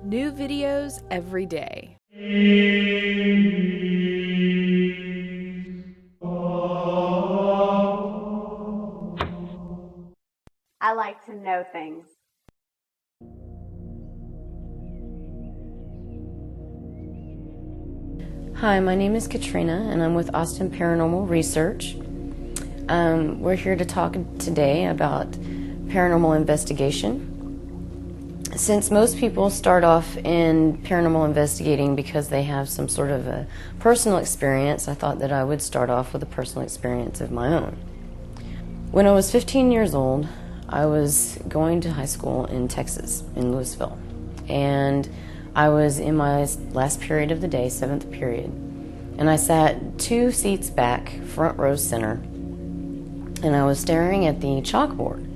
New videos every day. I like to know things. Hi, my name is Katrina, and I'm with Austin Paranormal Research. We're here to talk today about paranormal investigation. Since most people start off in paranormal investigating because they have some sort of a personal experience, I thought that I would start off with a personal experience of my own. When I was 15 years old, I was going to high school in Texas, in Louisville, and I was in my last period of the day, 7th period, and I sat 2 seats back, front row center, and I was staring at the chalkboard.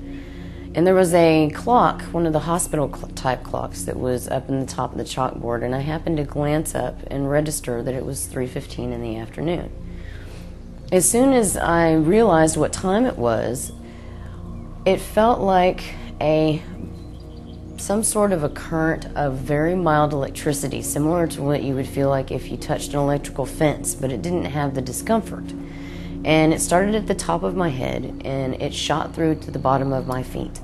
And there was a clock, one of the hospital type clocks that was up in the top of the chalkboard, and I happened to glance up and register that it was 3:15 in the afternoon. As soon as I realized what time it was, it felt like some sort of a current of very mild electricity, similar to what you would feel like if you touched an electrical fence, but it didn't have the discomfort. And it started at the top of my head, and it shot through to the bottom of my feet.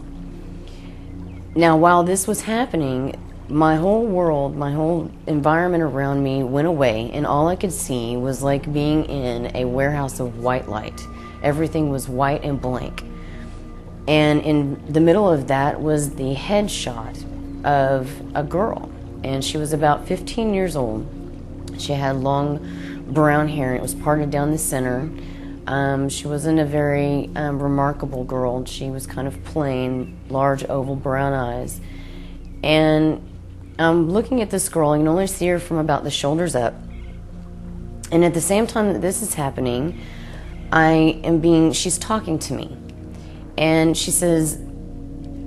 Now, while this was happening, my whole world, my whole environment around me went away, and all I could see was like being in a warehouse of white light. Everything was white and blank. And in the middle of that was the headshot of a girl, and she was about 15 years old. She had long brown hair, and it was parted down the center. She wasn't a very remarkable girl. She was kind of plain, large oval brown eyes. And I'm looking at this girl. I can only see her from about the shoulders up. And at the same time that this is happening, she's talking to me. And she says,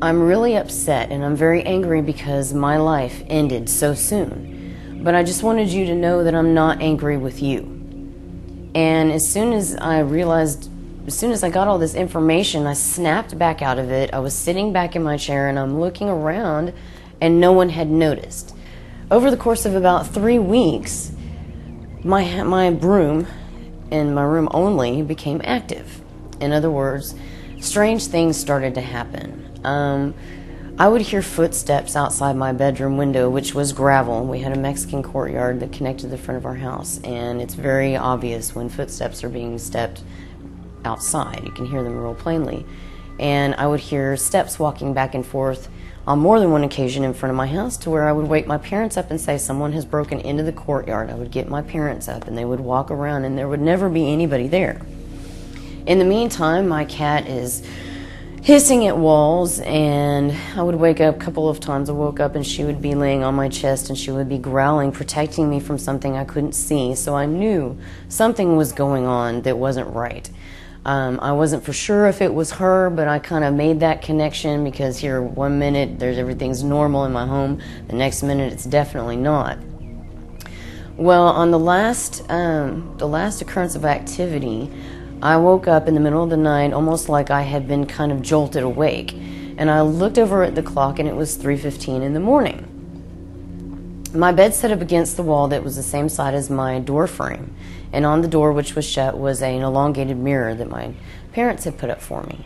"I'm really upset and I'm very angry because my life ended so soon. But I just wanted you to know that I'm not angry with you." And as soon as I got all this information, I snapped back out of it. I was sitting back in my chair and I'm looking around, and no one had noticed. Over the course of about 3 weeks, my broom in my room only became active. In other words, strange things started to happen. I would hear footsteps outside my bedroom window, which was gravel. We had a Mexican courtyard that connected to the front of our house, and it's very obvious when footsteps are being stepped outside. You can hear them real plainly. And I would hear steps walking back and forth on more than one occasion in front of my house, to where I would wake my parents up and say, "Someone has broken into the courtyard." I would get my parents up, and they would walk around, and there would never be anybody there. In the meantime, my cat is hissing at walls, and I would wake up a couple of times. I woke up and she would be laying on my chest, and she would be growling, protecting me from something I couldn't see. So I knew something was going on that wasn't right. I wasn't for sure if it was her, but I kind of made that connection, because here, one minute everything's normal in my home, the next minute it's definitely not. Well, on the last occurrence of activity, I woke up in the middle of the night almost like I had been kind of jolted awake, and I looked over at the clock, and it was 3:15 in the morning. My bed set up against the wall that was the same side as my door frame, and on the door, which was shut, was an elongated mirror that my parents had put up for me.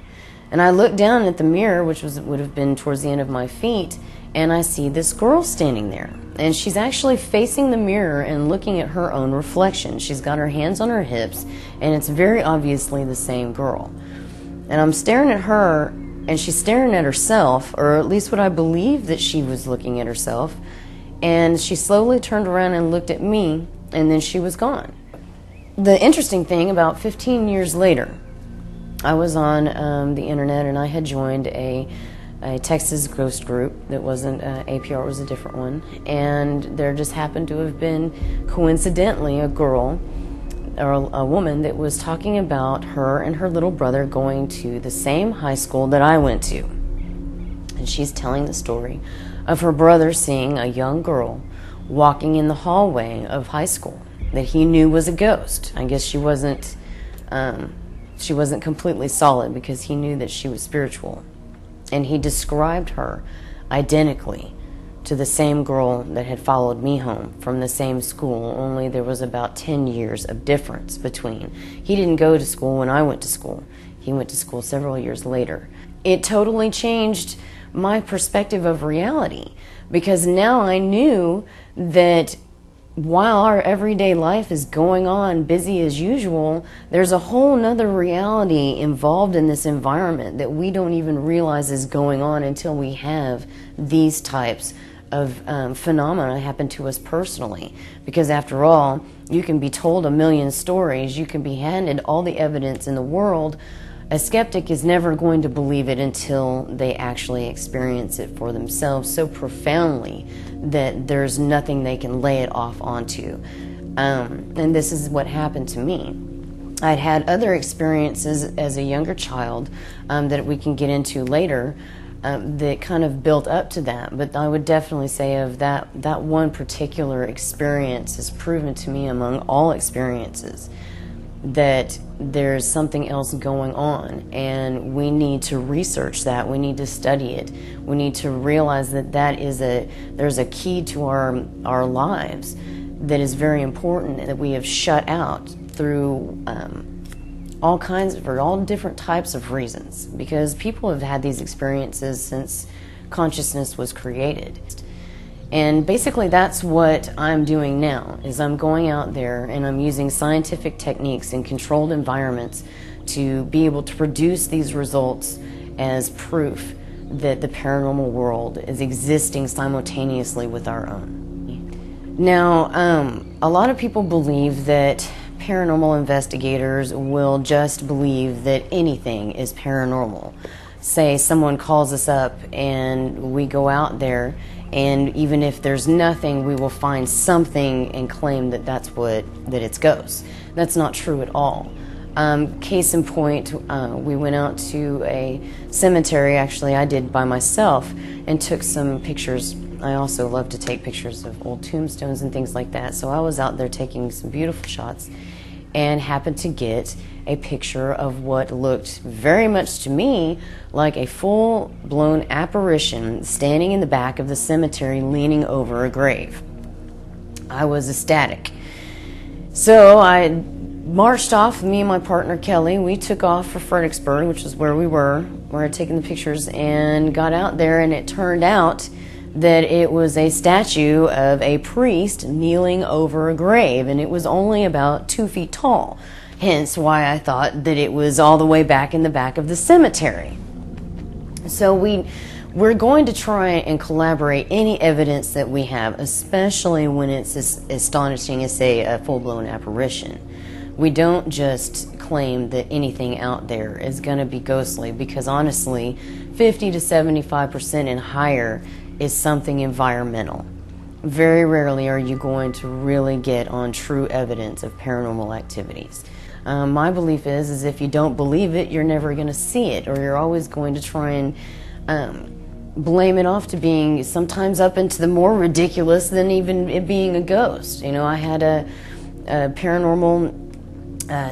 And I looked down at the mirror, which would have been towards the end of my feet, and I see this girl standing there. And she's actually facing the mirror and looking at her own reflection. She's got her hands on her hips, and it's very obviously the same girl. And I'm staring at her, and she's staring at herself, or at least what I believe that she was looking at herself. And she slowly turned around and looked at me, and then she was gone. The interesting thing, about 15 years later, I was on the internet, and I had joined a Texas ghost group that wasn't APR, it was a different one, and there just happened to have been, coincidentally, a girl or a woman that was talking about her and her little brother going to the same high school that I went to. And she's telling the story of her brother seeing a young girl walking in the hallway of high school that he knew was a ghost. I guess she wasn't completely solid, because he knew that she was spiritual. And he described her identically to the same girl that had followed me home from the same school, only there was about 10 years of difference between. He didn't go to school when I went to school. He went to school several years later. It totally changed my perspective of reality, because now I knew that while our everyday life is going on busy as usual, there's a whole nother reality involved in this environment that we don't even realize is going on until we have these types of phenomena happen to us personally. Because after all, you can be told a million stories, you can be handed all the evidence in the world. A skeptic is never going to believe it until they actually experience it for themselves so profoundly that there's nothing they can lay it off onto. And this is what happened to me. I'd had other experiences as a younger child that we can get into later that kind of built up to that. But I would definitely say of that one particular experience has proven to me among all experiences that there's something else going on, and we need to research that. We need to study it. We need to realize that there's a key to our lives that is very important, that we have shut out through for all different types of reasons, because people have had these experiences since consciousness was created. And basically that's what I'm doing now, is I'm going out there and I'm using scientific techniques in controlled environments to be able to produce these results as proof that the paranormal world is existing simultaneously with our own. Now, a lot of people believe that paranormal investigators will just believe that anything is paranormal. Say someone calls us up and we go out there, and even if there's nothing, we will find something and claim that that it's ghosts. That's not true at all. Case in point, we went out to a cemetery, actually I did by myself, and took some pictures. I also love to take pictures of old tombstones and things like that, so I was out there taking some beautiful shots and happened to get a picture of what looked very much to me like a full-blown apparition standing in the back of the cemetery leaning over a grave. I was ecstatic. So I marched off, me and my partner Kelly. We took off for Fredericksburg, which is where we were I'd taken the pictures, and got out there, and it turned out that it was a statue of a priest kneeling over a grave, and it was only about 2 feet tall. Hence why I thought that it was all the way back in the back of the cemetery. So we're going to try and collaborate any evidence that we have, especially when it's as astonishing as, say, a full-blown apparition. We don't just claim that anything out there is going to be ghostly, because honestly, 50 to 75% and higher is something environmental. Very rarely are you going to really get on true evidence of paranormal activities. My belief is if you don't believe it, you're never going to see it, or you're always going to try and blame it off to being sometimes up into the more ridiculous than even it being a ghost. You know, I had a paranormal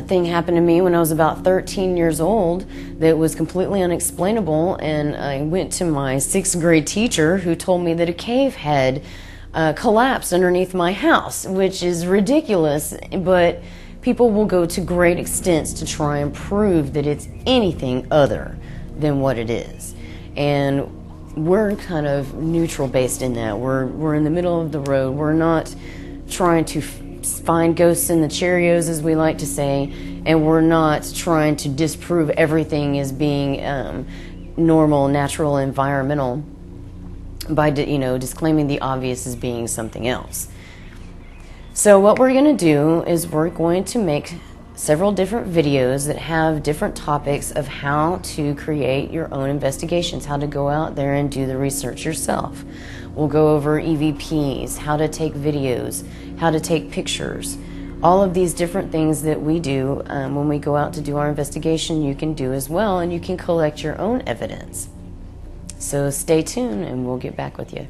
thing happened to me when I was about 13 years old that was completely unexplainable, and I went to my 6th grade teacher, who told me that a cave had collapsed underneath my house, which is ridiculous, but people will go to great extents to try and prove that it's anything other than what it is. And we're kind of neutral based in that. We're in the middle of the road. We're not trying to find ghosts in the Cheerios, as we like to say, and we're not trying to disprove everything as being normal, natural, environmental by disclaiming the obvious as being something else. So what we're going to do is we're going to make several different videos that have different topics of how to create your own investigations, how to go out there and do the research yourself. We'll go over EVPs, how to take videos, how to take pictures. All of these different things that we do when we go out to do our investigation, you can do as well, and you can collect your own evidence. So stay tuned and we'll get back with you.